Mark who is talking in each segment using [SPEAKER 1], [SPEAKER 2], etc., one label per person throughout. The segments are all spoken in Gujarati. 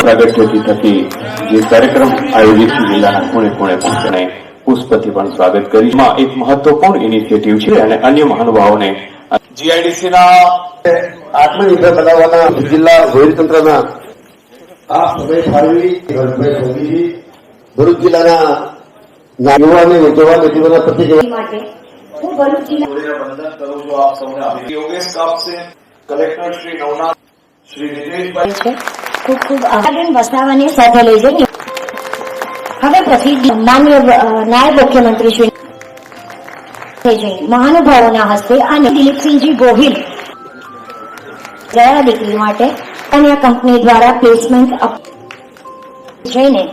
[SPEAKER 1] प्रागट्यથી થકી જે કાર્યક્રમ આયોજિત જિલ્લાના ખૂણે ખૂણે પહોંચણે પુષ્પથી પણ સ્વાગત કરીમાં એક મહત્વપૂર્ણ ઇનિશિયેટિવ છે અને અન્ય મહાનુભાવોને
[SPEAKER 2] જીઆઈડીસીના આત્મનિર્ભર બનાવવાના જિલ્લા વહીવટીતંત્રના આ સમય ફાળવી ભરૂચ જિલ્લાના યુવાને જવાન જીવનના પ્રત્યેક
[SPEAKER 3] માટે હું ભરૂચ જિલ્લા
[SPEAKER 2] વંદન કરું છું આપ સૌને યોગેશ કાપસે કલેક્ટર શ્રી નવનાથ શ્રી નિતેશભાઈ
[SPEAKER 3] છે ખૂબ ખૂબ આભાર વસાવાને સાથે લઈ જઈએ હવે પછી માનનીય નાયબ મુખ્યમંત્રી શ્રી મહાનુભાવોના હસ્તે અને દિલીપસિંહજી ગોહિલ ગયા દીકરી માટે અન્ય કંપની દ્વારા પ્લેસમેન્ટ જઈને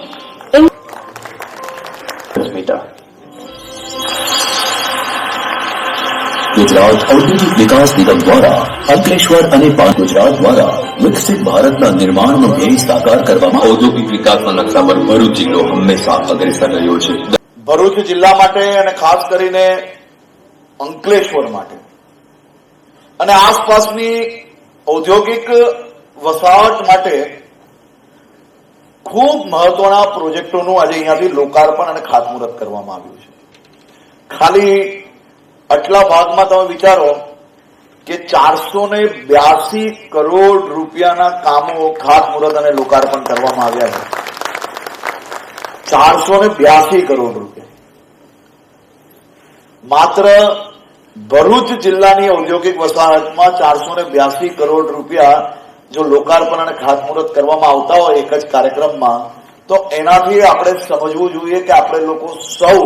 [SPEAKER 4] गुजरात औद्योगिक विकास निगम द्वारा अंकलेश्वर અને ગુજરાત દ્વારા વિકસિત ભારતના નિર્માણનો ધ્યેય સાકાર કરવામાં ઔદ્યોગિક વિકાસના નકશા પર ભરૂચ જિલ્લો હંમેશા અગ્રેસર રહ્યો છે.
[SPEAKER 2] ભરૂચ જિલ્લા માટે અને ખાસ કરીને અંકલેશ્વર માટે અને આસપાસની ઔદ્યોગિક વસાહત માટે ખૂબ મહત્વના પ્રોજેક્ટોનું આજે અહીંયાથી લોકાર્પણ અને ખાતમુહૂર્ત કરવામાં આવ્યું છે. ખાલી આટલા ભાગમાં તમે વિચારો કે 482 કરોડ રૂપિયાના કામો ખાતમુહૂર્ત અને લોકાર્પણ કરવામાં આવ્યા છે. 482 કરોડ રૂપિયા માત્ર ભરૂચ જિલ્લાની ઔદ્યોગિક વસાહતમાં 482 કરોડ રૂપિયા જો લોકાર્પણ અને ખાતમુહૂર્ત કરવામાં આવતા હોય એક જ કાર્યક્રમમાં તો એનાથી આપણે સમજવું જોઈએ કે આપણે લોકો સૌ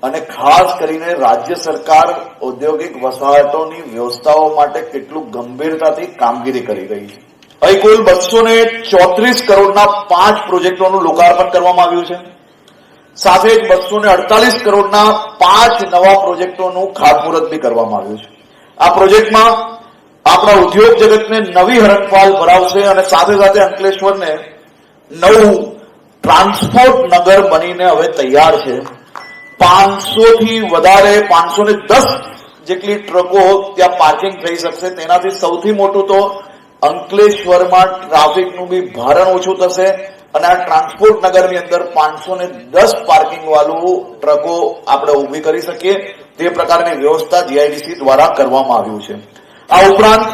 [SPEAKER 2] અને ખાસ કરીને રાજ્ય સરકાર ઔદ્યોગિક વસાહતોની વ્યવસ્થાઓ માટે કેટલું ગંભીરતાથી કામગીરી કરી રહી છે. અહીં કુલ 234 કરોડના 5 પ્રોજેક્ટોનું લોકાર્પણ કરવામાં આવ્યું છે. સાથે જ 248 કરોડના 5 નવા પ્રોજેક્ટોનું ખાતમુહૂર્ત બી કરવામાં આવ્યું છે. આ પ્રોજેક્ટમાં આપણા ઉદ્યોગ જગતને નવી હરણફાળ ભરાવશે અને સાથે સાથે અંકલેશ્વરને નવું ટ્રાન્સપોર્ટ નગર બનીને હવે તૈયાર છે. 500 થી વધારે 510 જેટલી ટ્રકો ત્યાં પાર્કિંગ થઈ શકશે. તેનાથી સૌથી મોટું તો અંકલેશ્વરમાં ટ્રાફિકનું બી ભારણ ઓછું થશે અને આ ટ્રાન્સપોર્ટ નગરની અંદર 510 પાર્કિંગ વાળું ટ્રકો આપણે ઉભી કરી શકીએ તે પ્રકારની વ્યવસ્થા જીઆઈડીસી દ્વારા કરવામાં આવ્યું છે. આ ઉપરાંત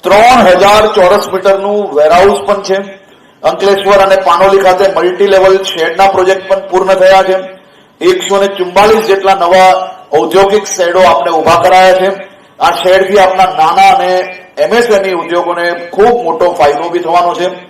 [SPEAKER 2] 3000 ચોરસ મીટરનું વેરહાઉસ પણ છે. અંકલેશ્વર અને પાનોલી ખાતે મલ્ટી લેવલ શેડના પ્રોજેક્ટ પણ પૂર્ણ થયા છે. 144 જેટલા નવા ઔદ્યોગિક શેડો આપણે ઉભા કરાયા છે. આ શેડથી આપણા નાના અને એમએસએમઈ ઉદ્યોગોને ખૂબ મોટો ફાયદો બી થવાનો છે.